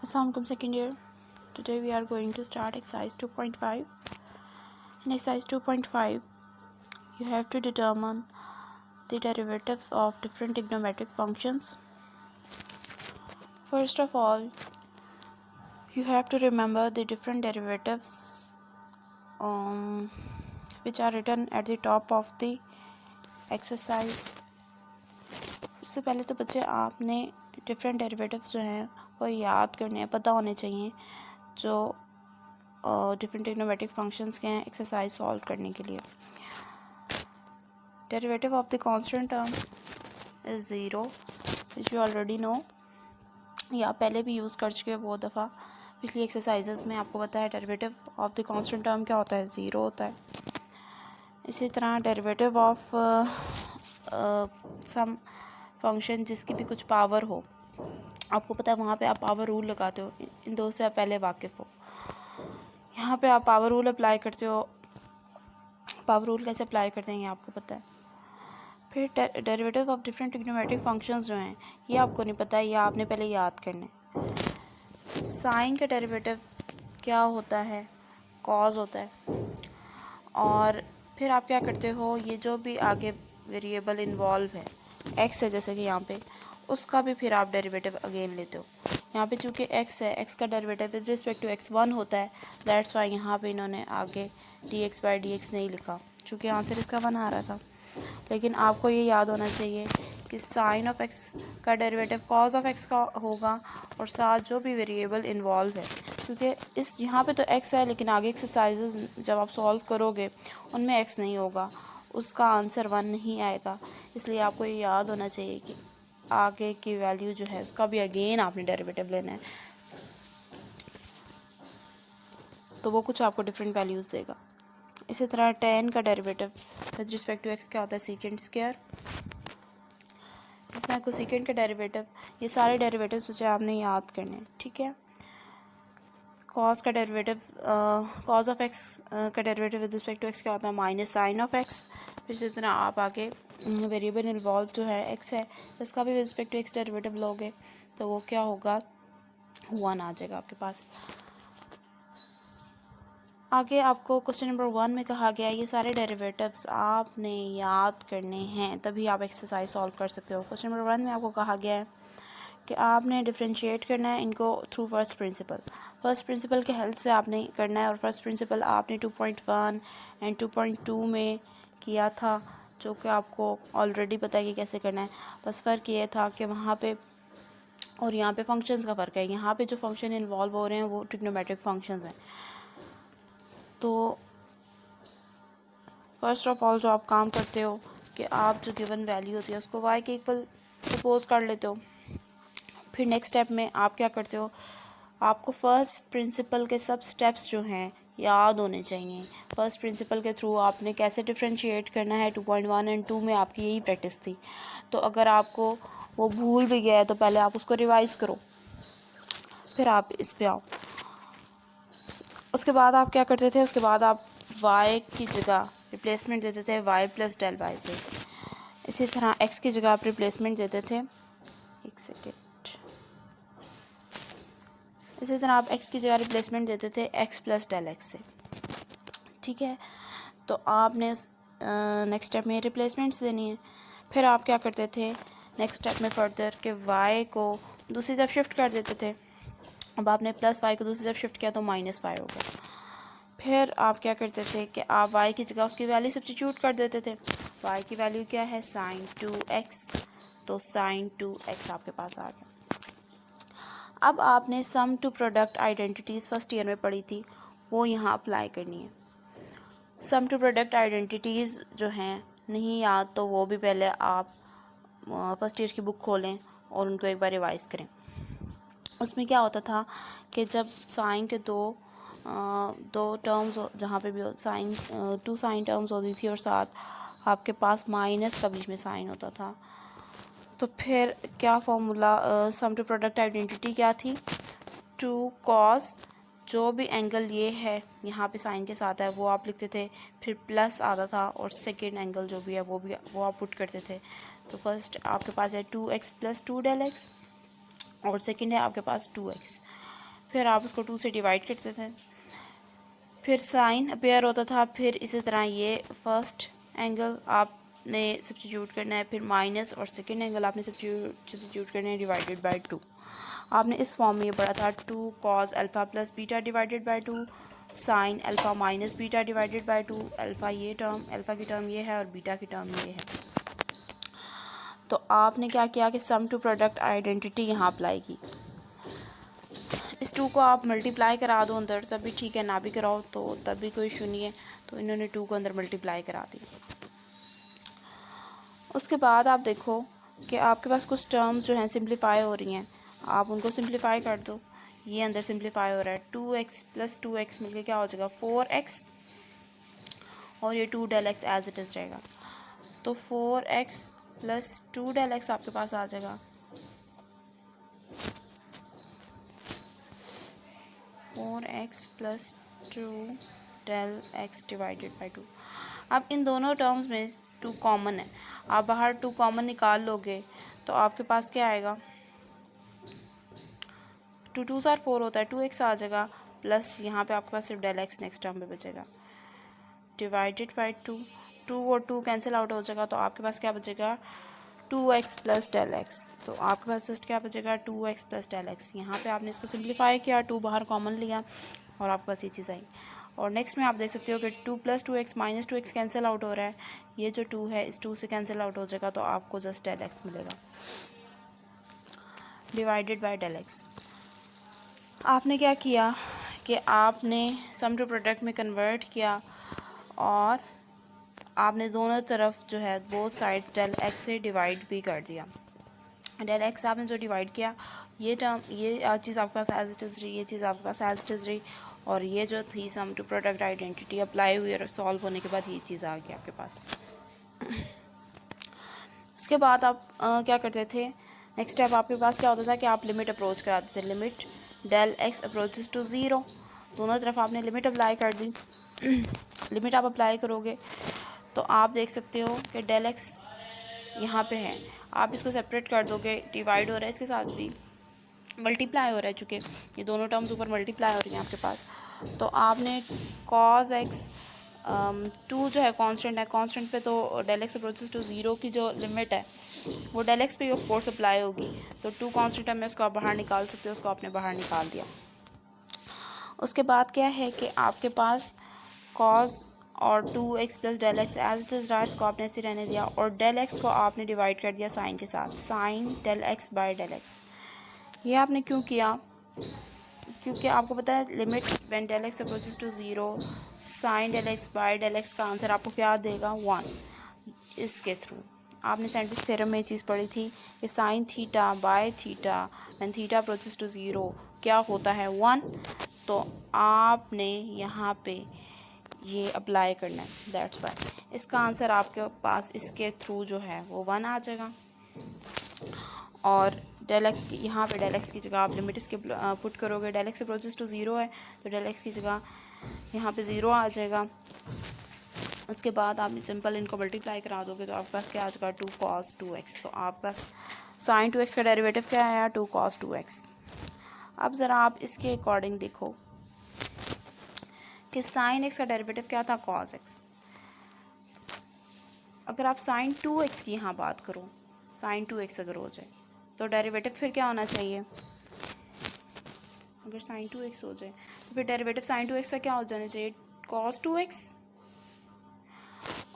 Assalamualaikum second year. Today we are going to start exercise 2.5. In exercise 2.5, you have to determine the derivatives of different trigonometric functions. First of all, you have to remember the different derivatives which are written at the top of the exercise. सबसे पहले तो बच्चे आपने different derivatives जो हैं वो याद करने हैं, पता होने चाहिए जो डिफरेंट ट्रिग्नोमेट्रिक फंक्शंस के हैं एक्सरसाइज सॉल्व करने के लिए. Derivative of the constant term is zero which you already know. ये आप पहले भी यूज़ कर चुके हैं बहुत दफ़ा पिछली एक्सरसाइजेस में. आपको पता है derivative of the constant term क्या होता है, ज़ीरो होता है. इसी तरह डेरिवेटिव ऑफ सम फंक्शन जिसकी भी कुछ पावर हो, आपको पता है वहाँ पे आप पावर रूल लगाते हो. इन दो से आप पहले वाकिफ़ हो. यहाँ पे आप पावर रूल अप्लाई करते हो. पावर रूल कैसे अप्लाई करते हैं ये आपको पता है. फिर derivative of different trigonometric functions जो हैं ये आपको नहीं पता है, ये आपने पहले याद करना है. साइन का डेरिवेटिव क्या होता है, कॉज होता है. और फिर आप क्या करते हो, ये जो भी आगे वेरिएबल इन्वॉल्व है, एक्स है जैसे कि यहाँ पे, उसका भी फिर आप डेरिवेटिव अगेन लेते हो. यहाँ पे चूँकि एक्स है, एक्स का derivative with respect to x 1 होता है. दैट्स वाई यहाँ पे इन्होंने आगे dx बाई dx नहीं लिखा, चूँकि आंसर इसका 1 आ रहा था. लेकिन आपको ये याद होना चाहिए कि साइन ऑफ एक्स का डेरिवेटिव कॉज ऑफ एक्स का होगा और साथ जो भी वेरिएबल इन्वॉल्व है, क्योंकि इस यहाँ पे तो एक्स है लेकिन आगे एक्सरसाइजेज जब आप सॉल्व करोगे उनमें एक्स नहीं होगा, उसका आंसर 1 नहीं आएगा. इसलिए आपको ये याद होना चाहिए कि आगे की वैल्यू जो है उसका भी अगेन आपने डेरिवेटिव लेना है, तो वो कुछ आपको डिफरेंट वैल्यूज़ देगा. इसी तरह tan का derivative with respect to x क्या होता है, सेकेंड स्क्वायर. इस तरह को सेकेंड का डेरिवेटिव, ये सारे डेरिवेटिव्स बच्चे आपने याद करने हैं, ठीक है. कॉस का डेरिवेटिव, कॉस ऑफ एक्स का derivative with respect to x क्या होता है, माइनस साइन ऑफ एक्स. फिर इसी तरह आप आगे वेरिएबल इन्वॉल्व जो है एक्स है, इसका भी with respect to x derivative लोगे तो वो क्या होगा, 1 आ जाएगा आपके पास. आगे आपको क्वेश्चन नंबर 1 में कहा गया है ये सारे डेरिवेटिव्स आपने याद करने हैं, तभी आप एक्सरसाइज सॉल्व कर सकते हो. क्वेश्चन नंबर 1 में आपको कहा गया है कि आपने डिफरेंशिएट करना है इनको through first principle. First principal के हेल्प से आपने करना है, और फर्स्ट प्रिंसिपल आपने 2.1 एंड 2.2 में किया था, जो कि आपको ऑलरेडी पता है कि कैसे करना है. बस फ़र्क ये था कि वहाँ पे और यहाँ पे फंक्शंस का फ़र्क है. यहाँ पे जो फंक्शन इन्वॉल्व हो रहे हैं वो ट्रिग्नोमेट्रिक फंक्शंस हैं. तो फर्स्ट ऑफ ऑल जो आप काम करते हो कि आप जो गिवन वैल्यू होती है उसको y के इक्वल सपोज कर लेते हो. फिर नेक्स्ट स्टेप में आप क्या करते हो, आपको फर्स्ट प्रिंसिपल के सब स्टेप्स जो हैं याद होने चाहिए. फर्स्ट प्रिंसिपल के थ्रू आपने कैसे डिफरेंशिएट करना है. 2.1 एंड 2 में आपकी यही प्रैक्टिस थी, तो अगर आपको वो भूल भी गया है तो पहले आप उसको रिवाइज करो, फिर आप इस पे आओ. उसके बाद आप क्या करते थे, उसके बाद आप y की जगह रिप्लेसमेंट देते थे y प्लस डेल वाई से. इसी तरह x की जगह आप रिप्लेसमेंट देते थे, एक सेकेंड, इसी तरह आप x की जगह रिप्लेसमेंट देते थे x प्लस डेल एक्स से, ठीक है. तो आपने नेक्स्ट स्टेप में रिप्लेसमेंट्स देनी है. फिर आप क्या करते थे नेक्स्ट स्टेप में फर्दर कि y को दूसरी तरफ शिफ्ट कर देते थे. अब आपने प्लस y को दूसरी तरफ शिफ्ट किया तो माइनस y हो गया. फिर आप क्या करते थे कि आप y की जगह उसकी वैल्यू सब्स्टिट्यूट कर देते थे. y की वैल्यू क्या है, साइन 2x, तो साइन 2x आपके पास आ गया. अब आपने sum to product identities first year में पढ़ी थी, वो यहाँ अप्लाई करनी है. सम टू प्रोडक्ट आइडेंटिटीज़ जो हैं नहीं याद तो वो भी पहले आप फर्स्ट ईयर की बुक खोलें और उनको एक बार रिवाइज़ करें. उसमें क्या होता था कि जब साइन के दो टर्म्स जहाँ पे भी साइन 2 साइन टर्म्स होती थी और साथ आपके पास माइनस का बीच में साइन होता था, तो फिर क्या formula, sum to product identity क्या थी, 2 कॉस जो भी एंगल ये है यहाँ पे साइन के साथ है वो आप लिखते थे, फिर प्लस आता था और सेकेंड एंगल जो भी है वो आप पुट करते थे. तो फर्स्ट आपके पास है 2x प्लस 2 डेल एक्स और सेकेंड है आपके पास 2x. फिर आप उसको 2 से डिवाइड करते थे, फिर साइन अपेयर होता था, फिर इसी तरह ये फर्स्ट एंगल आपने सब्स्टिट्यूट करना है, फिर माइनस और सेकंड एंगल आपने सब्स्टिट्यूट करना है डिवाइडेड बाय 2। आपने इस फॉर्म में ये पढ़ा था 2 cos alpha plus beta divided by 2 sine alpha minus beta divided by 2। Alpha ये टर्म, अल्फ़ा की टर्म ये है और बीटा की टर्म ये है। तो आपने क्या किया कि सम टू प्रोडक्ट आइडेंटिटी यहाँ अप्लाई की। इस 2 को आप मल्टीप्लाई करा दो अंदर तब भी ठीक है, ना भी कराओ तो तब भी कोई इशू नहीं है। तो इन्होंने 2 को अंदर मल्टीप्लाई करा दी। उसके बाद आप देखो कि आपके पास कुछ टर्म्स जो हैं सिंप्लीफाई हो रही हैं, आप उनको सिंप्लीफाई कर दो। ये अंदर सिंप्लीफाई हो रहा है, 2x प्लस 2x मिलके क्या हो जाएगा 4x, और ये 2 del x as it is रहेगा। तो 4x प्लस 2 डेल एक्स आपके पास आ जाएगा 4x plus 2 del x divided by 2। अब इन दोनों टर्म्स में 2 कॉमन है, आप बाहर 2 कॉमन निकाल लोगे तो आपके पास क्या आएगा, 2 2 4 4 होता है, 2x आ जाएगा, प्लस यहाँ पे आपके पास सिर्फ डेल एक्स नेक्स्ट टर्म पे बचेगा डिवाइडेड बाई 2। 2 और 2 कैंसिल आउट हो जाएगा तो आपके पास क्या बचेगा 2x प्लस डेल एक्स। तो आपके पास जस्ट क्या बचेगा 2x प्लस डेल एक्स। यहाँ पे आपने इसको सिंप्लीफाई किया, 2 बाहर कॉमन लिया और आपके पास ये चीज़ आई। और नेक्स्ट में आप देख सकते हो कि 2 plus 2x minus 2x cancel out हो रहा है, ये जो 2 है इस 2 से कैंसिल आउट हो जाएगा तो आपको जस्ट डेल एक्स मिलेगा डिवाइडेड बाय डेल एक्स। आपने क्या किया कि आपने सम टू प्रोडक्ट में कन्वर्ट किया और आपने दोनों तरफ जो है बोथ साइड्स डेल एक्स से डिवाइड भी कर दिया। डेल एक्स आपने जो डिवाइड किया, ये टर्म ये चीज़ आपके पास एज इट इज़ रही, ये चीज़ आपके पास एज इट इज़ रही, और ये जो थी सम टू प्रोडक्ट आइडेंटिटी अप्लाई हुई और सॉल्व होने के बाद ये चीज़ आ गई आपके पास। उसके बाद आप क्या करते थे, नेक्स्ट स्टेप आपके पास क्या होता था कि आप लिमिट अप्रोच कराते थे। Limit del x approaches to zero, दोनों तरफ आपने लिमिट अप्लाई कर दी। लिमिट आप अप्लाई करोगे तो आप देख सकते हो कि डेल एक्स यहाँ पे है, आप इसको सेपरेट कर दोगे, डिवाइड हो रहा है इसके साथ भी मल्टीप्लाई हो रहा है, चूँकि ये दोनों टर्म्स ऊपर मल्टीप्लाई हो रही हैं आपके पास। तो आपने कॉस एक्स 2 जो है कांस्टेंट है, कांस्टेंट पे तो del x approaches to zero की जो लिमिट है वो डेल एक्स पे ऑफ कोर्स अप्लाई होगी। तो 2 कांस्टेंट है, मैं उसको आप बाहर निकाल सकते हो, उसको आपने बाहर निकाल दिया। उसके बाद क्या है कि आपके पास कॉस और 2x plus del x as it is रहा, इसको आपने ऐसे रहने दिया, और डेल एक्स को आपने डिवाइड कर दिया साइन के साथ, sine del x by del x. ये आपने क्यों किया, क्योंकि आपको पता है limit when del x approaches to zero sine del x by del x का आंसर आपको क्या देगा 1। इसके थ्रू आपने सैंडविच थ्योरम में ये चीज़ पढ़ी थी कि sine theta by theta when theta approaches to zero क्या होता है 1। तो आपने यहाँ पे ये अप्लाई करना है, दैट्स वाई इसका आंसर आपके पास इसके थ्रू जो है वो 1 आ जाएगा। और डेल एक्स की यहाँ पे डेल एक्स की जगह आप लिमिट इसके पुट करोगे, del x approaches to zero है तो डेल एक्स की जगह यहाँ पे 0 आ जाएगा। उसके बाद आप सिंपल इनको मल्टीप्लाई करा दोगे तो आपके पास क्या आ जाएगा 2 cos 2x। तो आपके पास साइन 2x का डेरिवेटिव क्या आया 2 cos 2x। अब ज़रा आप इसके अकॉर्डिंग देखो कि साइन x का डेरिवेटिव क्या था cos x। अगर आप साइन 2x की यहाँ बात करो, साइन 2x अगर हो जाए तो डेरिवेटिव फिर क्या होना चाहिए, अगर साइन 2x हो जाए तो फिर डेरिवेटिव साइन 2x का क्या हो जाना चाहिए cos 2x।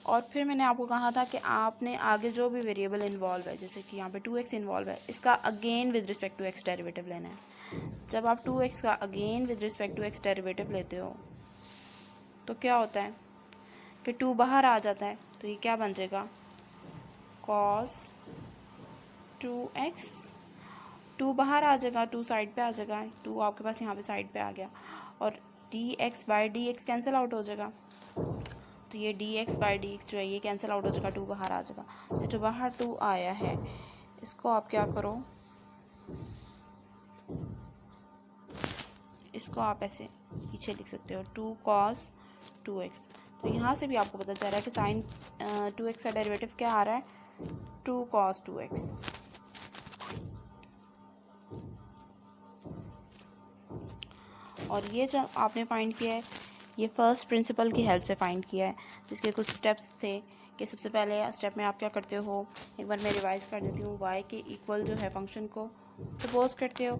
और फिर मैंने आपको कहा था कि आपने आगे जो भी वेरिएबल इन्वॉल्व है, जैसे कि यहाँ पे 2x इन्वॉल्व है, इसका again with respect to x derivative लेना है। जब आप 2x का again with respect to x derivative लेते हो तो क्या होता है कि 2 बाहर आ जाता है, तो ये क्या बन जाएगा cos 2x। 2 बाहर आ जाएगा, 2 साइड पे आ जाएगा, 2 आपके पास यहाँ पे साइड पे आ गया, और dx by dx cancel out हो जाएगा। तो ये dx बाय dx जो है ये कैंसिल आउट हो जाएगा, 2 बाहर आ जाएगा। तो जो बाहर 2 आया है इसको आप क्या करो, इसको आप ऐसे पीछे लिख सकते हो 2 cos 2x। तो यहाँ से भी आपको पता चल रहा है कि साइन 2x का डेरिवेटिव क्या आ रहा है 2 cos 2x। और ये जो आपने फाइंड किया है ये फर्स्ट प्रिंसिपल की हेल्प से फाइंड किया है, जिसके कुछ स्टेप्स थे कि सबसे पहले स्टेप में आप क्या करते हो, एक बार मैं रिवाइज़ कर देती हूँ। y के इक्वल जो है फंक्शन को सपोज करते हो,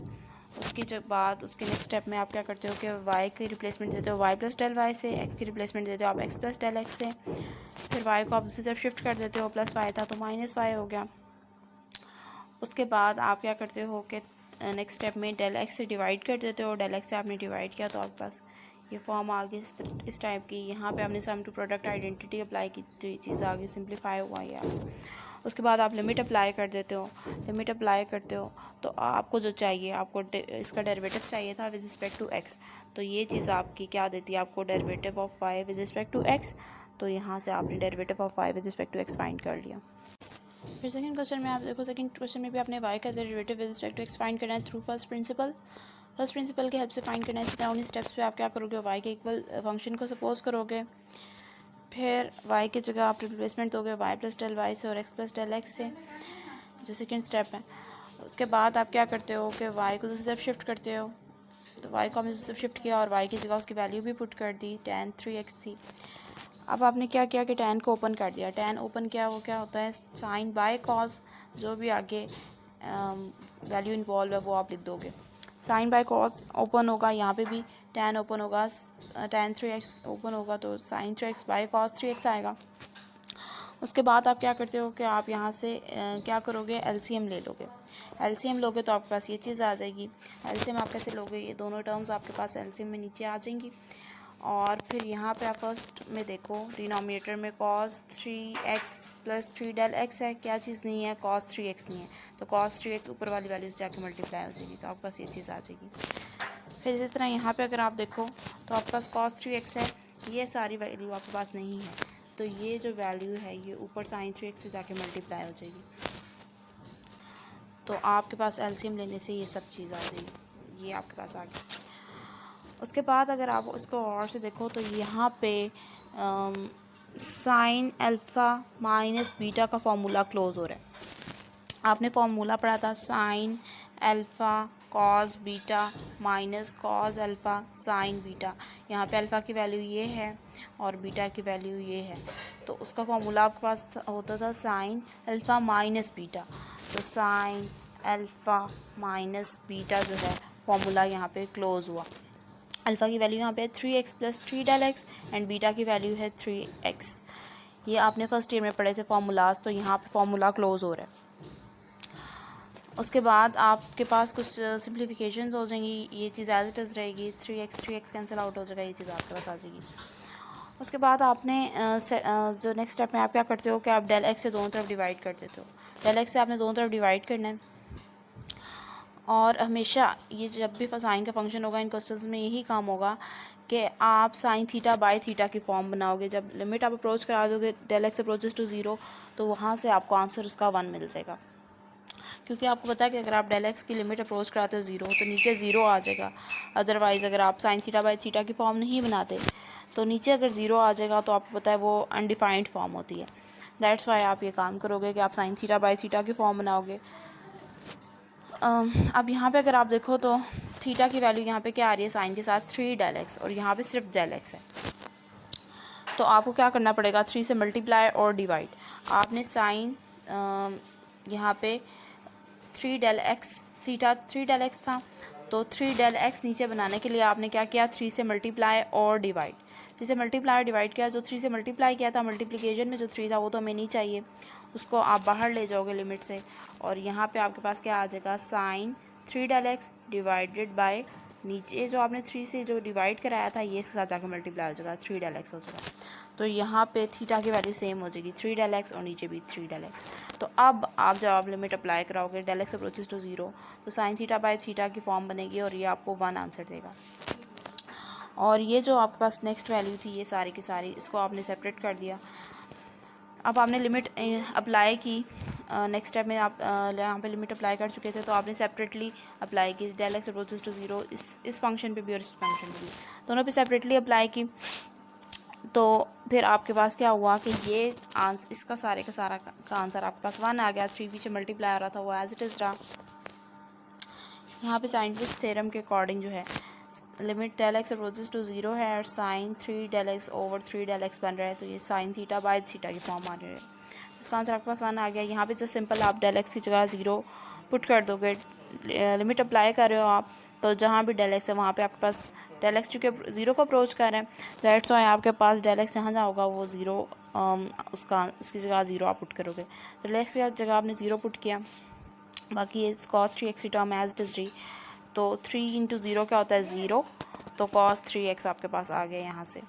उसकी जब बाद उसके नेक्स्ट स्टेप में आप क्या करते हो कि y की रिप्लेसमेंट देते हो y प्लस डेल वाई से, x की रिप्लेसमेंट देते हो आप x प्लस डेल एक्स से, फिर y को आप दूसरी तरफ शिफ्ट कर देते हो, प्लस y था तो माइनस वाई हो गया। उसके बाद आप क्या करते हो कि नेक्स्ट स्टेप में डेल एक्स से डिवाइड कर देते हो, डेल एक्स से आपने डिवाइड किया तो आपके पास ये फॉर्म आ गई इस टाइप की। यहाँ पे आपने sum to product identity apply की तो ये चीज़ आ गई, सिंप्लीफाई हुआ है आप। उसके बाद आप लिमिट अप्लाई कर देते हो, लिमिट अप्लाई करते हो तो आपको जो चाहिए, आपको इसका डेरिवेटिव चाहिए था विद रिस्पेक्ट टू एक्स, तो ये चीज़ आपकी क्या देती है आपको, derivative of y with respect to x. तो यहाँ से आपने derivative of y with respect to x find कर लिया। फिर सेकंड क्वेश्चन में आप देखो, सेकंड क्वेश्चन में भी आपने y का derivative with respect to x find करना है through first principle. First principle की हेल्प से फाइंड करना है। इसी तरह उन्हीं स्टेप्स पे आप क्या करोगे, y के इक्वल फंक्शन को सपोज करोगे, फिर y की जगह आप रिप्लेसमेंट दोगे y प्लस डेल वाई से और x प्लस डेल एक्स से, जो सेकंड स्टेप है। उसके बाद आप क्या करते हो कि y को दूसरी तरफ शिफ्ट करते हो, तो y को हमने दूसरी तरफ शिफ्ट किया और y की जगह उसकी वैल्यू भी पुट कर दी, tan 3x थी। अब आपने क्या किया कि tan को ओपन कर दिया, tan ओपन किया वो क्या होता है साइन बाय कॉस, जो भी आगे वैल्यू इन्वॉल्व है वो आप लिख दोगे। साइन बाय कॉस ओपन होगा, यहाँ पे भी tan ओपन होगा, tan 3x ओपन होगा तो sign 3x by cos 3x आएगा। उसके बाद आप क्या करते हो कि आप यहाँ से क्या करोगे, एलसीएम ले लोगे। एलसीएम लोगे तो आपके पास ये चीज़ आ जाएगी। एलसीएम आप कैसे लोगे, ये दोनों टर्म्स आपके पास एलसीएम में नीचे आ जाएंगी। और फिर यहाँ पे आप फर्स्ट में देखो डिनोमिनेटर में cos 3x plus 3 del x है, क्या चीज़ नहीं है, cos 3x नहीं है, तो cos 3x ऊपर वाली वैल्यू से जाके मल्टीप्लाई हो जाएगी, तो आपके पास ये चीज़ आ जाएगी। फिर इसी तरह यहाँ पे अगर आप देखो तो आपके पास cos 3x है, ये सारी वैल्यू आपके पास नहीं है, तो ये जो वैल्यू है ये ऊपर sin 3x से जाके मल्टीप्लाई हो जाएगी, तो आपके पास एलसीएम लेने से ये सब चीज़ आ जाएगी, ये आपके पास आ गई। उसके बाद अगर आप उसको और से देखो तो यहाँ पे साइन अल्फ़ा माइनस बीटा का फॉर्मूला क्लोज हो रहा है। आपने फॉर्मूला पढ़ा था sine alpha cos beta minus cos alpha sine beta. यहाँ पे अल्फ़ा की वैल्यू ये है और बीटा की वैल्यू ये है, तो उसका फॉर्मूला आपके पास होता था साइन अल्फ़ा माइनस बीटा। तो साइन अल्फ़ा माइनस बीटा जो है फॉर्मूला यहाँ पे क्लोज हुआ। अल्फ़ा की वैल्यू यहाँ पे 3x plus 3 del x and beta की वैल्यू है 3x। ये आपने फर्स्ट ईयर में पढ़े थे फार्मूलाज, तो यहाँ पे फार्मूला क्लोज हो रहा है। उसके बाद आपके पास कुछ सिम्प्लीफिकेशंस हो जाएंगी, ये चीज़ एज इट इज़ रहेगी, 3x कैंसिल आउट हो जाएगा, ये चीज़ आपके पास आ जाएगी। उसके बाद आपने जो नेक्स्ट स्टेप में आप क्या करते हो कि आप डेल एक्स से दोनों तरफ डिवाइड कर देते हो। डेल एक्स से आपने दोनों तरफ डिवाइड करना है, और हमेशा ये जब भी साइन का फंक्शन होगा इन क्वेश्चंस में यही काम होगा कि आप साइन थीटा बाय थीटा की फॉर्म बनाओगे। जब लिमिट आप अप्रोच करा दोगे डेल एक्स अप्रोचेस टू 0, तो वहाँ से आपको आंसर उसका 1 मिल जाएगा, क्योंकि आपको पता है कि अगर आप डेल एक्स की लिमिट अप्रोच कराते हो 0 तो नीचे 0 आ जाएगा। अदरवाइज़ अगर आप साइन थीटा बाय थीटा की फॉर्म नहीं बनाते तो नीचे अगर 0 आ जाएगा तो आपको पता है वो अनडिफाइंड फॉर्म होती है। दैट्स वाई आप ये काम करोगे कि आप साइन थीटा बाय थीटा की फॉर्म बनाओगे। अब यहाँ पे अगर आप देखो तो थीटा की वैल्यू यहाँ पे क्या आ रही है, साइन के साथ 3 डेल एक्स, और यहाँ पे सिर्फ डेल एक्स है, तो आपको क्या करना पड़ेगा, 3 से मल्टीप्लाई और डिवाइड। आपने साइन यहाँ पे 3 del x theta 3 del x था, तो 3 डेल एक्स नीचे बनाने के लिए आपने क्या किया, 3 से मल्टीप्लाई और डिवाइड। 3 से मल्टीप्लाई और डिवाइड किया, जो 3 से मल्टीप्लाई किया था मल्टीप्लिकेशन में जो 3 था वो तो हमें नहीं चाहिए, उसको आप बाहर ले जाओगे लिमिट से, और यहाँ पे आपके पास क्या आ जाएगा, sine 3 del x divided by नीचे जो आपने 3 से जो डिवाइड कराया था ये इसके साथ जाकर मल्टीप्लाई हो जाएगा, 3 डेल एक्स हो जाएगा। तो यहाँ पे थीटा की वैल्यू सेम हो जाएगी, 3 डेल एक्स, और नीचे भी 3 डेल एक्स। तो अब आप जब आप लिमिट अप्लाई कराओगे डेल एक्स अप्रोचेस टू 0, तो साइन थीटा बाय थीटा की फॉर्म बनेगी और ये आपको 1 आंसर देगा। और ये जो आपके पास नेक्स्ट वैल्यू थी ये सारी की सारी, इसको आपने सेपरेट कर दिया। अब आपने लिमिट अप्लाई की, नेक्स्ट स्टेप में आप यहाँ पे लिमिट अप्लाई कर चुके थे, तो आपने सेपरेटली अप्लाई की डेल एक्स अप्रोचेस टू 0 इस फंक्शन पे भी और इस फंक्शन पे भी, दोनों पे सेपरेटली अप्लाई की। तो फिर आपके पास क्या हुआ कि ये इसका सारे का सारा का आंसर आपके पास 1 आ गया। 3 पीछे मल्टीप्लाई आ रहा था वो एज इट इज़ रहा। यहाँ पे साइंटिस्ट थ्योरम के अकॉर्डिंग जो है limit del x approaches to zero है और sine 3 del x over 3 del x बन रहा है, तो ये साइन थीटा बाय थीटा की फॉर्म आ रही है। इसका आंसर आपके पास 1 आ गया। यहाँ पे जस्ट सिंपल आप डेल एक्स की जगह 0 पुट कर दोगे, लिमिट अप्लाई कर रहे हो आप, तो जहाँ भी डेल एक्स है वहाँ पे आपके पास डेल एक्स चूँकि 0 को अप्रोच कर रहे हैं, दैट्स वाई आपके पास डेल एक्स जहाँ जहाँ होगा वो 0, उसकी जगह 0 आप पुट करोगे। तो डेल एक्स की जगह आपने 0 पुट किया, बाकी ये cos 3x की टर्म एज इट इज़ रही, तो 3 इंटू 0 क्या होता है 0, तो cos 3x आपके पास आ गया यहाँ से,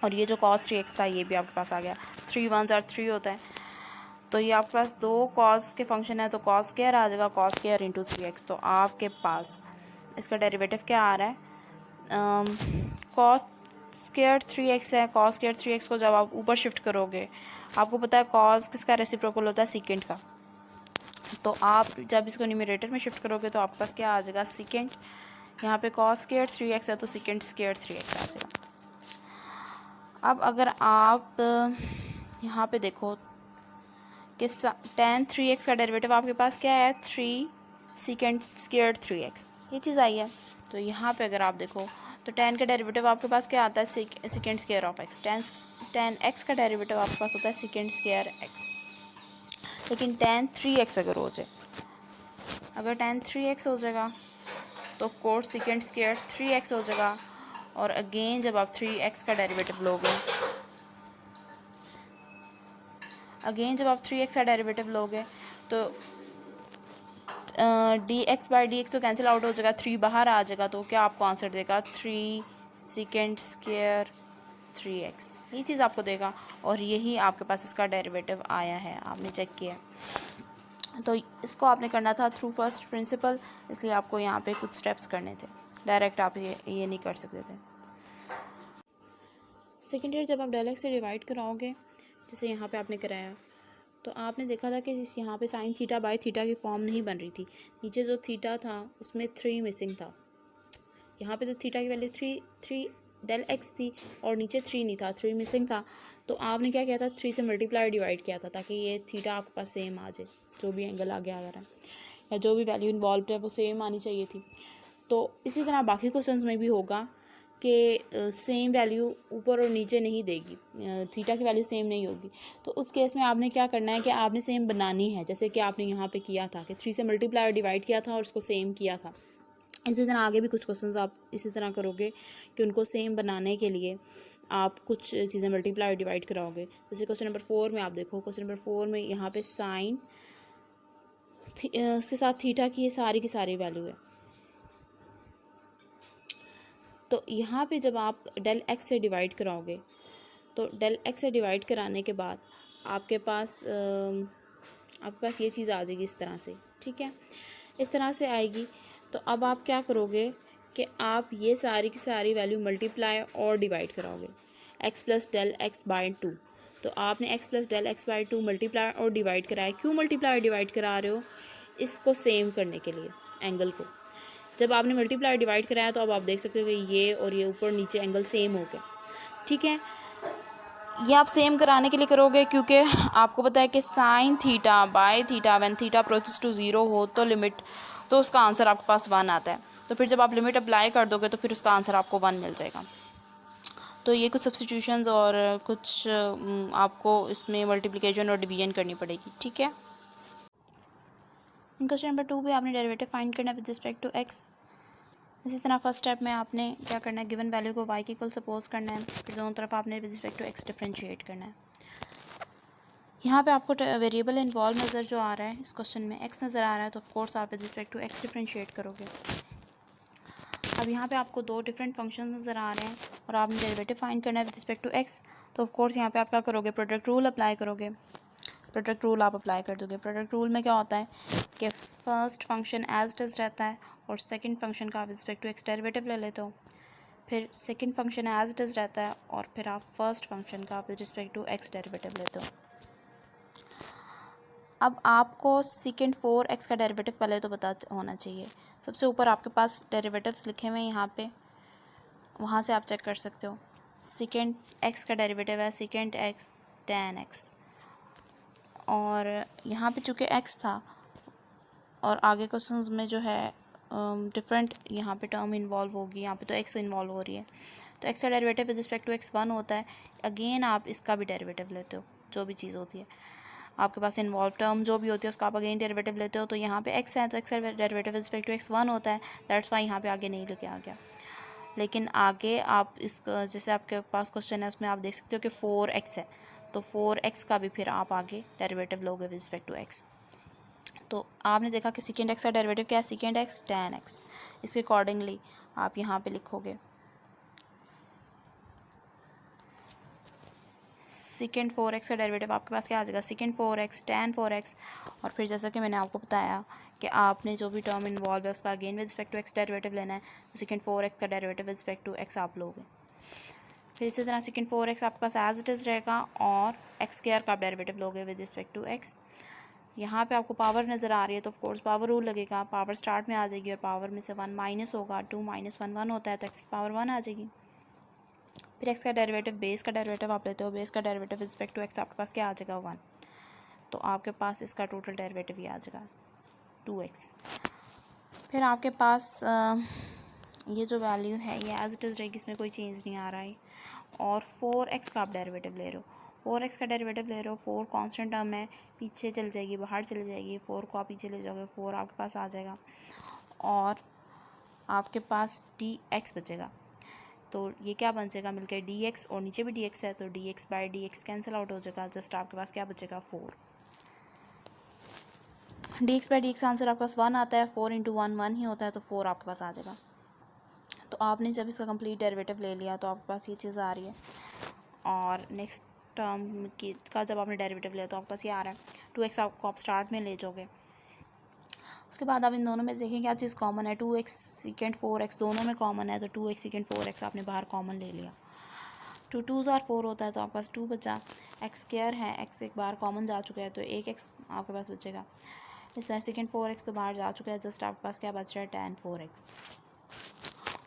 और ये जो cos 3x था ये भी आपके पास आ गया। 3 1 और 3 होता है, तो ये आपके पास 2 cos के फंक्शन है, तो cos स्क्वायर आ जाएगा, cos स्क्वायर इंटू 3x। तो आपके पास इसका डेरिवेटिव क्या आ रहा है, cos स्क्वायर 3x है। cos स्क्वायर 3x को जब आप ऊपर शिफ्ट करोगे, आपको पता है cos किसका रेसिप्रोकल होता है, सेकेंड का, तो आप जब इसको न्यूमरेटर में शिफ्ट करोगे तो आपके पास क्या आ जाएगा, सेकेंड। यहाँ पे cos स्क्वायर 3x है तो सेकेंड स्क्वायर 3x आ जाएगा। अब अगर आप यहाँ पे देखो कि tan 3x का डेरिवेटिव आपके पास क्या है, 3 सेकेंड स्क्वायर 3x, ये चीज़ आई है। तो यहाँ पे अगर आप देखो तो tan का डेरिवेटिव आपके पास क्या आता है, second square of x। tan x का डेरिवेटिव आपके पास होता है सेकेंड स्क्वायर x। लेकिन tan 3x अगर हो जाए, अगर tan 3x हो जाएगा तो of course second square 3x हो जाएगा, और अगेन जब आप 3x का डेरिवेटिव लोगे, तो D x by D x तो कैंसिल आउट हो जाएगा, 3 बाहर आ जाएगा, तो क्या आपको आंसर देगा 3 सेकेंड स्क्वायर 3x, ये चीज़ आपको देगा। और यही आपके पास इसका डेरिवेटिव आया है, आपने चेक किया। तो इसको आपने करना था थ्रू फर्स्ट प्रिंसिपल, इसलिए आपको यहाँ पे कुछ स्टेप्स करने थे, डायरेक्ट आप ये नहीं कर सकते थे। सेकेंड ईयर जब आप डेल एक्स से डिवाइड कराओगे, जैसे यहाँ पे आपने कराया, तो आपने देखा था कि यहाँ पे साइन थीटा बाय थीटा की फॉर्म नहीं बन रही थी। नीचे जो थीटा था उसमें 3 मिसिंग था, यहाँ पे तो थीटा की वैल्यू 3 डेल एक्स थी और नीचे 3 नहीं था, 3 मिसिंग था। तो आपने क्या किया था, 3 से मल्टीप्लाई डिवाइड किया था, ताकि ये थीटा आपके पास सेम आ जाए, जो भी एंगल आगे आ रहा है या जो भी वैल्यू इन्वॉल्व है वो सेम आनी चाहिए थी। तो इसी तरह बाकी क्वेश्चंस में भी होगा कि सेम वैल्यू ऊपर और नीचे नहीं देगी, थीटा की वैल्यू सेम नहीं होगी। तो उस केस में आपने क्या करना है कि आपने सेम बनानी है, जैसे कि आपने यहाँ पे किया था कि 3 से मल्टीप्लाई डिवाइड किया था और उसको सेम किया था। इसी तरह आगे भी कुछ क्वेश्चंस आप इसी तरह करोगे कि उनको सेम बनाने के लिए आप कुछ चीज़ें मल्टीप्लाई डिवाइड कराओगे। जैसे क्वेश्चन नंबर 4 में आप देखो, क्वेश्चन नंबर 4 में यहाँ पे साइन उसके साथ थीटा की ये सारी की सारी वैल्यू है। तो यहाँ पे जब आप डेल एक्स से डिवाइड कराओगे, तो डेल एक्स से डिवाइड कराने के बाद आपके पास ये चीज़ आ जाएगी इस तरह से, ठीक है, इस तरह से आएगी। तो अब आप क्या करोगे कि आप ये सारी की सारी वैल्यू मल्टीप्लाई और डिवाइड कराओगे, x plus del x by 2। तो आपने x plus del x by 2 multiply और डिवाइड कराया। क्यों मल्टीप्लाई डिवाइड करा रहे हो, इसको सेम करने के लिए, एंगल को। जब आपने मल्टीप्लाई डिवाइड कराया तो अब आप देख सकते हो कि ये और ये ऊपर नीचे एंगल सेम हो गया, ठीक है। ये आप सेम कराने के लिए करोगे क्योंकि आपको पता है कि sine theta by theta when theta approaches to 0 हो तो लिमिट, तो उसका आंसर आपके पास 1 आता है। तो फिर जब आप लिमिट अप्लाई कर दोगे तो फिर उसका आंसर आपको 1 मिल जाएगा। तो ये कुछ सब्स्टिट्यूशंस और कुछ आपको इसमें मल्टीप्लिकेशन और डिवीजन करनी पड़ेगी, ठीक है। क्वेश्चन नंबर 2 पे आपने डेरिवेटिव फाइंड करना है विद रिस्पेक्ट टू एक्स। इसी तरह फर्स्ट स्टेप में आपने क्या करना है, गिवन वैल्यू को y के इक्वल सपोज करना है, फिर दोनों तरफ आपने with respect to x differentiate करना है। यहाँ पे आपको वेरिएबल इन्वॉल्व नज़र जो आ रहा है, इस क्वेश्चन में x नज़र आ रहा है, तो ऑफ कोर्स आप with respect to x differentiate करोगे। अब यहाँ पे आपको 2 डिफरेंट फंक्शंस नज़र आ रहे हैं और आपने डेरिवेटिव फाइंड करना है विद रिस्पेक्ट टू x, तो ऑफ कोर्स यहाँ पे आप क्या करोगे, प्रोडक्ट रूल अप्लाई करोगे। प्रोडक्ट रूल आप अप्लाई कर दोगे। प्रोडक्ट रूल में क्या होता है कि first function as it is रहता है और सेकंड फंक्शन का with respect to x derivative ले लेते हो, फिर second function as it is रहता है और फिर आप फर्स्ट फंक्शन का with respect to x derivative लेते हो। अब आपको सेकंड 4x का डेरिवेटिव पहले तो पता होना चाहिए। सबसे ऊपर आपके पास डेरिवेटिव्स लिखे हुए हैं यहाँ पे, वहाँ से आप चेक कर सकते हो। सेकंड x का डेरिवेटिव है सेकंड x tan x, और यहाँ पे चूँकि x था और आगे क्वेश्चंस में जो है डिफरेंट यहाँ पे टर्म इन्वॉल्व होगी, यहाँ पे तो एक्स इन्वॉल्व हो रही है, तो एक्स का derivative with respect to x 1 होता है। अगेन आप इसका भी डेरिवेटिव लेते हो, जो भी चीज़ होती है आपके पास इन्वॉल्व टर्म जो भी होती है उसका आप अगेन डेरिवेटिव लेते हो। तो यहाँ पे एक्स है तो एक्स का derivative with respect to x 1 होता है, दैट्स वाई यहाँ पे आगे नहीं लेके आ गया। लेकिन आगे आप इस जैसे आपके पास क्वेश्चन है उसमें आप देख सकते हो कि 4x है, तो 4x का भी फिर आप आगे डेरिवेटिव लोगे विद रिस्पेक्ट टू x। तो आपने देखा कि सेकेंड एक्स का डेरिवेटिव क्या है, सेकेंड एक्स tan x। इसके अकॉर्डिंगली आप यहाँ पे लिखोगे सेकेंड 4x का डेरिवेटिव आपके पास क्या आ जाएगा, सेकेंड 4x tan 4x। और फिर जैसा कि मैंने आपको बताया कि आपने जो भी टर्म इन्वॉल्व है उसका again with respect to x derivative लेना है, तो सेकेंड 4x का derivative with respect to x आप लोगे। फिर इसी तरह सेकेंड 4x आपके पास एज इट इज़ रहेगा और एक्स स्क्वायर का आप डेरिवेटिव लोगे विद रिस्पेक्ट टू एक्स। यहाँ पे आपको पावर नज़र आ रही है तो ऑफ कोर्स पावर रूल लगेगा, पावर स्टार्ट में आ जाएगी और पावर में से 1 माइनस होगा, 2 माइनस 1 1 होता है, तो एक्स की पावर 1 आ जाएगी। फिर एक्स का डेरिवेटिव बेस का डेरिवेटिव आप लेते हो, बेस का derivative with respect to x आपके पास क्या आ जाएगा 1, तो आपके पास इसका टोटल डेरिवेटिव ये आ जाएगा 2x। फिर आपके पास ये जो वैल्यू है ये एज इट इज़ रहेगी, इसमें कोई चेंज नहीं आ रहा है। और 4x का आप डेरिवेटिव ले रहे हो, 4x का डेरिवेटिव ले रहे हो, 4 कांस्टेंट टर्म है, पीछे चल जाएगी, बाहर चले जाएगी, 4 को आप पीछे ले जाओगे, 4 आपके पास आ जाएगा और आपके पास dx बचेगा। तो ये क्या बन जाएगा मिलकर dx, और नीचे भी dx है तो dx by dx cancel out हो जाएगा, जस्ट आपके पास क्या बचेगा 4। dx बाई dx आंसर आपके पास 1 आता है, 4 इंटू 1 1 ही होता है, तो 4 आपके पास आ जाएगा। तो आपने जब इसका कंप्लीट डेरिवेटिव ले लिया तो आपके पास ये चीज़ आ रही है। और नेक्स्ट टर्म की का जब आपने डेरिवेटिव लिया तो आपके पास ये आ रहा है 2x, आपको आप स्टार्ट में ले जाओगे। उसके बाद आप इन दोनों में देखें क्या चीज़ कॉमन है, 2x सेकेंड 4x दोनों में कॉमन है, तो 2x सेकेंड 4x आपने बाहर कॉमन ले लिया, 2 2s और 4 होता है तो आपके पास 2 बचा। एक्स स्क्वायर है, एक्स एक बार कॉमन जा चुका है तो एक एक्स आपके पास बचेगा। इस तरह सेकेंड 4x तो बाहर जा चुका है, जस्ट आपके पास क्या बच रहा है tan 4x।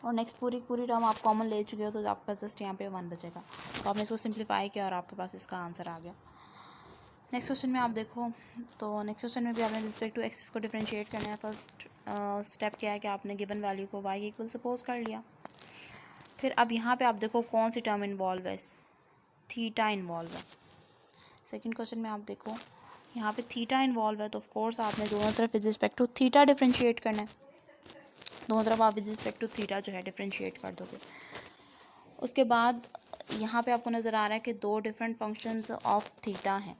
और नेक्स्ट पूरी टर्म आप कॉमन ले चुके हो तो आपके पास जस्ट यहाँ पे 1 बचेगा। तो आपने इसको सिंप्लीफाई किया और आपके पास इसका आंसर आ गया। नेक्स्ट क्वेश्चन में आप देखो तो नेक्स्ट क्वेश्चन में भी आपने रिस्पेक्ट टू एक्स को डिफरेंशिएट करना है। फर्स्ट स्टेप क्या है कि आपने गिवन वैल्यू को y इक्वल सपोज कर लिया। फिर अब यहाँ पे आप देखो कौन सी टर्म इन्वॉल्व है, थीटा इन्वॉल्व है। सेकंड क्वेश्चन में आप देखो यहाँ पे थीटा इन्वॉल्व है, तो ऑफ कोर्स आपने दोनों तरफ with respect to theta differentiate करना है, दोनों तरफ आप विद रिस्पेक्ट टू थीटा जो है डिफरेंशिएट कर दोगे। उसके बाद यहाँ पे आपको नज़र आ रहा है कि 2 डिफरेंट फंक्शंस ऑफ थीटा हैं,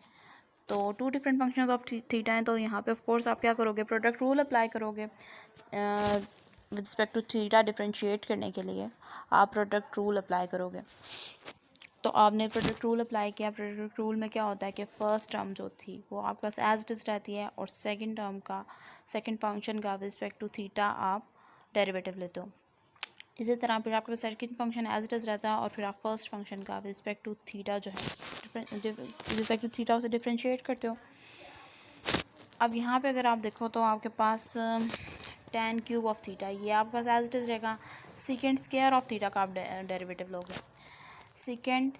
तो 2 डिफरेंट फंक्शंस ऑफ थीटा हैं, तो यहाँ पे ऑफ कोर्स आप क्या करोगे, प्रोडक्ट रूल अप्लाई करोगे। With respect to theta differentiate करने के लिए आप प्रोडक्ट रूल अप्लाई करोगे। तो आपने प्रोडक्ट रूल अप्लाई किया, प्रोडक्ट रूल में क्या होता है कि फ़र्स्ट टर्म जो थी वो आपके पास एज इट इज़ रहती है और सेकंड टर्म का सेकंड फंक्शन का विद रिस्पेक्ट टू थीटा आप डेरिवेटिव लेते हो। इसी तरह फिर आपके पास second function as it is रहता है और फिर आप फर्स्ट फंक्शन का विद रिस्पेक्ट टू थीटा जो है रिस्पेक्ट टू थीटा उसे डिफरेंशिएट करते हो। अब यहाँ पे अगर आप देखो तो आपके पास tan क्यूब ऑफ थीटा ये आपके पास एज इट इज़ रहेगा, सेकेंड स्क्वायर ऑफ थीटा का आप डेरिवेटिव लोगे। सेकेंड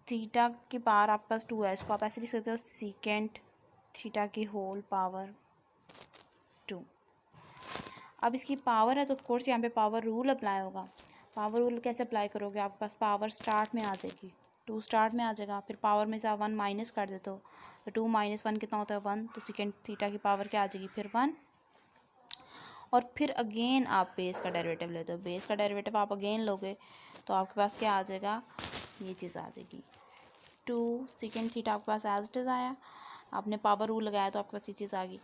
थीटा की पावर आपके पास 2 है, इसको आप ऐसे लिख सकते हो सेकेंड थीटा की होल पावर 2। अब इसकी पावर है तो ऑफ कोर्स यहाँ पे पावर रूल अप्लाई होगा। पावर रूल कैसे अप्लाई करोगे, आपके पास पावर स्टार्ट में आ जाएगी, 2 स्टार्ट में आ जाएगा, फिर पावर में से आप 1 माइनस कर देते हो तो 2 माइनस 1 कितना होता है 1, तो सेकेंड थीटा की पावर क्या आ जाएगी फिर 1। और फिर अगेन आप बेस का डेरिवेटिव लेते हो, बेस का डेरिवेटिव आप अगेन लोगे तो आपके पास क्या आ जाएगा, ये चीज़ आ जाएगी 2 सेकेंड थीटा आपके पास एज इट इज़ आया, आपने पावर रूल लगाया तो आपके पास ये चीज़ आ गई।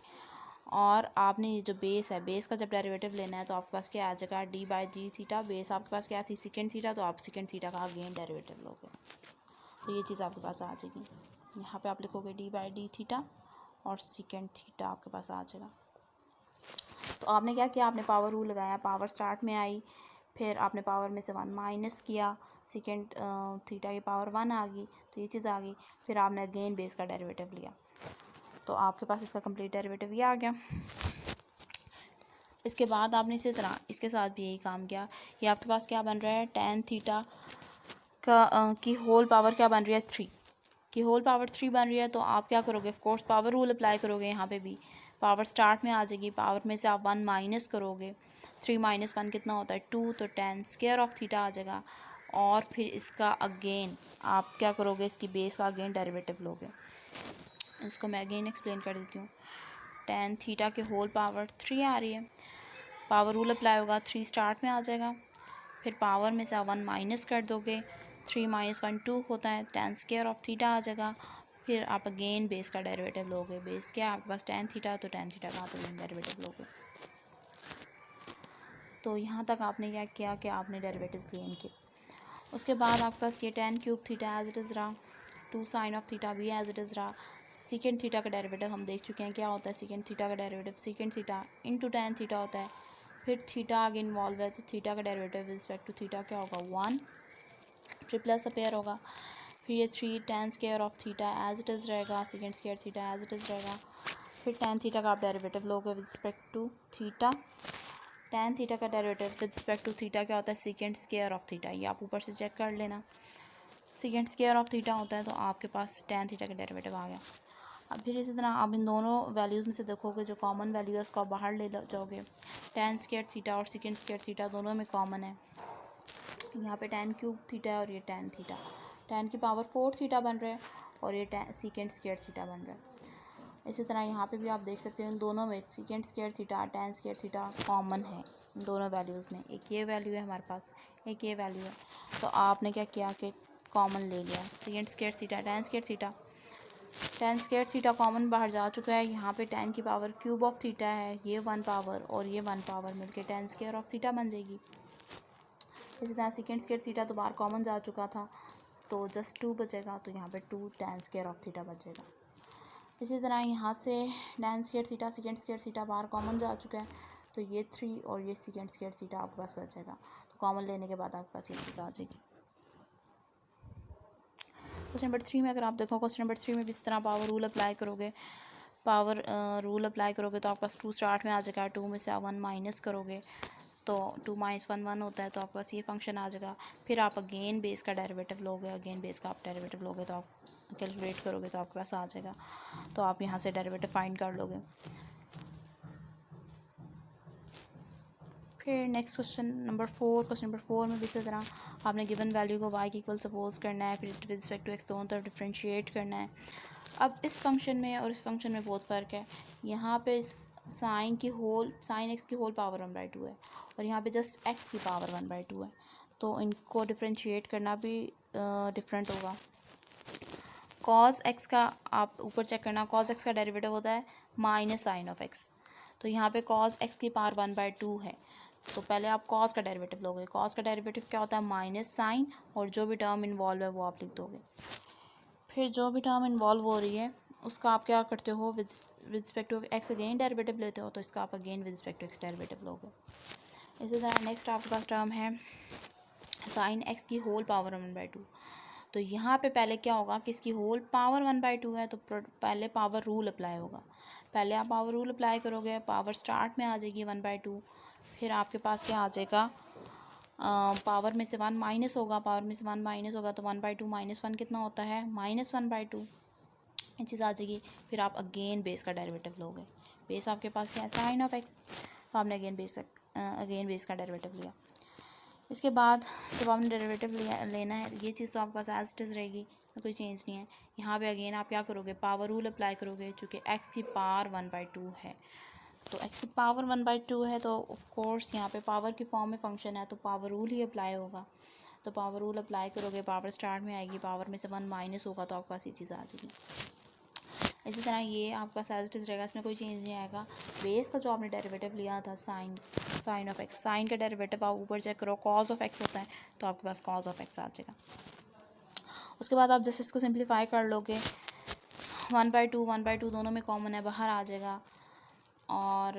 और आपने ये जो बेस है, बेस का जब डेरिवेटिव लेना है तो आपके पास क्या आ जाएगा D by D theta, base आपके पास क्या थी सेकेंड थीटा, तो आप सेकेंड थीटा का अगेन डेरिवेटिव लोगे तो ये चीज़ आपके पास आ जाएगी। यहाँ पे आप लिखोगे डी बाई डी थीटा और सेकेंड थीटा आपके पास आ जाएगा। तो आपने क्या किया, आपने पावर रूल लगाया, पावर स्टार्ट में आई, फिर आपने पावर में से 1 माइनस किया, सेकेंड थीटा की पावर 1 आ गई, तो ये चीज़ आ गई। फिर आपने अगेन बेस का डेरिवेटिव लिया तो आपके पास इसका कंप्लीट डेरिवेटिव ये आ गया। इसके बाद आपने इसी तरह इसके साथ भी यही काम किया, ये आपके पास क्या बन रहा है tan थीटा का की होल पावर क्या बन रही है 3 की होल पावर 3 बन रही है। तो आप क्या करोगे, of course power rule apply करोगे, यहाँ पे भी पावर स्टार्ट में आ जाएगी, पावर में से आप 1 माइनस करोगे 3 माइनस 1 कितना होता है 2, तो tan स्क्वायर ऑफ थीटा आ जाएगा। और फिर इसका अगेन आप क्या करोगे, इसकी बेस का अगेन डेरिवेटिव लोगे। इसको मैं अगेन एक्सप्लेन कर देती हूँ। tan थीटा के होल पावर 3 आ रही है, पावर रूल अप्लाई होगा, 3 स्टार्ट में आ जाएगा, फिर पावर में से 1 माइनस कर दोगे, 3 माइनस 1 2 होता है, tan स्क्वायर ऑफ थीटा आ जाएगा। फिर आप अगेन बेस का डेरिवेटिव लोगे। बेस क्या है आपके पास tan थीटा, तो tan थीटा का आप अगेन डेरिवेटिव लोगे। तो यहाँ तक आपने क्या किया कि आपने डेरिवेटिव्स लिए इनके। उसके बाद आपके पास ये tan cube theta as it is रहा, 2 साइन ऑफ थीटा भी एज इट इज़ रहा। सेकेंड थीटा का डेरिवेटिव हम देख चुके हैं क्या होता है। सेकेंड थीटा का derivative second theta into tan theta होता है। फिर थीटा आगे इन्वॉल्व है, तो थीटा का derivative with respect to theta क्या होगा 1, फिर प्लस अपेयर होगा। फिर ये 3 tan square of theta as it is रहेगा, second square theta as it is रहेगा। फिर tan थीटा का आप डेरिवेटिव लोगे with respect to theta. tan theta का derivative with respect to theta क्या होता है, सेकेंड स्क्वायर ऑफ थीटा। ये आप ऊपर से चेक कर लेना, सेकेंड स्क्वायर ऑफ थीटा होता है, तो आपके पास tan थीटा का डेरिवेटिव आ गया। अब फिर इसी तरह आप इन दोनों वैल्यूज़ में से देखोगे जो कॉमन वैल्यू है उसको आप बाहर ले जाओगे। tan स्क्वायर थीटा और सेकेंड स्क्वायर थीटा दोनों में कॉमन है। यहाँ पे tan क्यूब थीटा है और ये tan थीटा, tan की पावर 4 थीटा बन रहा है और ये सेकेंड स्क्वायर थीटा बन रहा है। इसी तरह यहाँ पे भी आप देख सकते हो इन दोनों में second square theta tan square theta common है इन दोनों वैल्यूज़ में। एक ये वैल्यू है हमारे पास, एक ये वैल्यू है, तो आपने क्या किया कि कॉमन ले लिया second square theta tan square theta. tan square theta common बाहर जा चुका है। यहाँ पे tan की पावर क्यूब ऑफ थीटा है, ये 1 पावर और ये 1 पावर मिलके tan स्क्वायर ऑफ थीटा बन जाएगी। इसी तरह सेकेंड स्क्वायर थीटा तो बाहर कॉमन जा चुका था, तो जस्ट 2 बचेगा, तो यहाँ पे 2 tan स्क्वायर ऑफ थीटा बचेगा। इसी तरह यहाँ से tan square theta second square theta बाहर कॉमन जा चुका है, तो ये 3 और ये सेकेंड स्क्वायर थीटा आपके पास बचेगा। तो कॉमन लेने के बाद आपके पास ये चीज़ आ जाएगी। क्वेश्चन नंबर 3 में अगर आप देखो, क्वेश्चन नंबर 3 में भी इस तरह पावर रूल अप्लाई करोगे। पावर रूल अप्लाई करोगे तो आपके पास 2 स्टार्ट में आ जाएगा, 2 में से 1 माइनस करोगे तो 2 माइनस 1 1 होता है, तो आपके पास ये फंक्शन आ जाएगा। फिर आप अगेन बेस का डेरिवेटिव लोगे, अगेन बेस का आप डेरिवेटिव लोगे तो आप कैलकुलेट करोगे तो आपके पास आ जाएगा। तो आप यहाँ से डेरिवेटिव फाइंड कर लोगे। फिर next question number 4, question number 4 में भी इसी तरह आपने गिवन वैल्यू को y की इक्वल सपोज करना है, फिर विद रिस्पेक्ट टू x दोनों तरफ डिफ्रेंशिएट करना है। अब इस फंक्शन में और इस फंक्शन में बहुत फ़र्क है। यहाँ पे इस साइन x की होल पावर 1/2 है और यहाँ पे जस्ट x की पावर 1/2 है, तो इनको डिफ्रेंशिएट करना भी डिफरेंट होगा। cos x का आप ऊपर चेक करना, cos x का डेरिवेटिव होता है माइनस साइन ऑफ x, तो यहाँ पे cos x की पावर 1/2 है, तो पहले आप cos का डेरिवेटिव लोगे। cos का डेरिवेटिव क्या होता है माइनस साइन, और जो भी टर्म इन्वॉल्व है वो आप लिख दोगे। फिर जो भी टर्म इन्वॉल्व हो रही है उसका आप क्या करते हो, with respect to x again derivative लेते हो, तो इसका आप again with respect to x derivative लोगे। इसी तरह नेक्स्ट आपके पास टर्म है साइन x की होल पावर 1/2, तो यहाँ पे पहले क्या होगा कि इसकी होल पावर 1/2 है, तो पहले पावर रूल अप्लाई होगा। पहले आप पावर रूल अप्लाई करोगे, पावर स्टार्ट में आ जाएगी 1/2, फिर आपके पास क्या आ जाएगा, पावर में से 1 माइनस होगा, पावर में से 1 माइनस होगा तो 1/2 माइनस 1 कितना होता है -1/2, ये चीज़ आ जाएगी। फिर आप अगेन बेस का डेरिवेटिव लोगे। बेस आपके पास क्या है साइन ऑफ x, तो आपने अगेन बेस का डेरिवेटिव लिया। इसके बाद जब आपने डेरिवेटिव लेना है, ये चीज़ तो आपके पास एज इट इज़ रहेगी, कोई चेंज नहीं है। यहाँ पे अगेन आप क्या करोगे, पावर रूल अप्लाई करोगे, चूँकि x की पावर 1/2 है, तो x की पावर 1/2 है, तो ऑफ कोर्स यहाँ पे पावर की फॉर्म में फंक्शन है, तो पावर रूल ही अप्लाई होगा। तो पावर रूल अप्लाई करोगे, पावर स्टार्ट में आएगी, पावर में से 1 माइनस होगा, तो आपके पास ये चीज़ आ जाएगी। इसी तरह ये आपका एज इट इज़ रहेगा, इसमें कोई चेंज नहीं आएगा। बेस का जो आपने डेरिवेटिव लिया था साइन ऑफ x, साइन का डेरिवेटिव आप ऊपर चेक करो cos ऑफ x होता है, तो आपके पास cos ऑफ x आ जाएगा। उसके बाद आप जैसे इसको सिंप्लीफाई कर लोगे, 1/2 दोनों में कॉमन है, बाहर आ जाएगा। और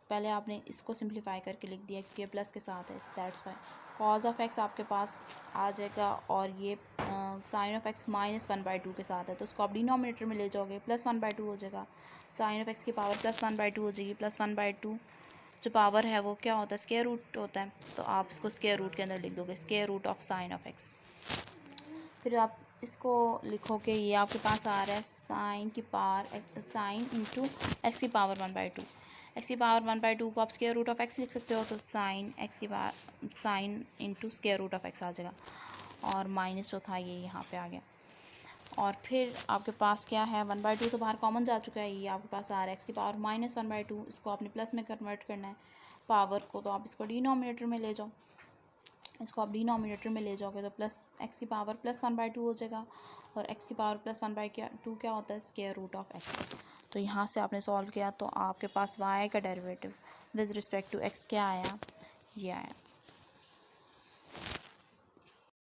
पहले आपने इसको सिंप्लीफाई करके लिख दिया क्योंकि प्लस के साथ है, that's why cos of x आपके पास आ जाएगा, और ये साइन ऑफ x -1/2 के साथ है, तो उसको आप डिनोमिनेटर में ले जाओगे, +1/2 हो जाएगा। साइन ऑफ x की पावर +1/2 हो जाएगी। +1/2 जो पावर है वो क्या होता है, स्क्वायर रूट होता है, तो आप इसको स्क्वायर रूट के अंदर लिख दोगे, square root of sine of x। फिर आप इसको लिखो कि ये आपके पास आ रहा है साइन की पावर साइन इंटू x की पावर 1/2। एक्स की पावर 1/2 को आप स्क्वायर रूट ऑफ एक्स लिख सकते हो, तो साइन एक्स की power sine into square root of x आ जाएगा, और माइनस जो था ये यहाँ पे आ गया। और फिर आपके पास क्या है, 1/2 तो बाहर कॉमन जा चुका है, ये आपके पास आ रहा है एक्स की पावर -1/2, इसको आपने प्लस में कन्वर्ट करना है पावर को, तो आप इसको डिनोमिनेटर में ले जाओ, इसको आप डिनोमिनेटर में ले जाओगे तो प्लस एक्स की पावर +1/2 हो जाएगा, और एक्स की पावर +1/2 क्या होता है, स्क्वायर रूट ऑफ एक्स। तो यहाँ से आपने सॉल्व किया तो आपके पास y का derivative with respect to x क्या आया, ये आया।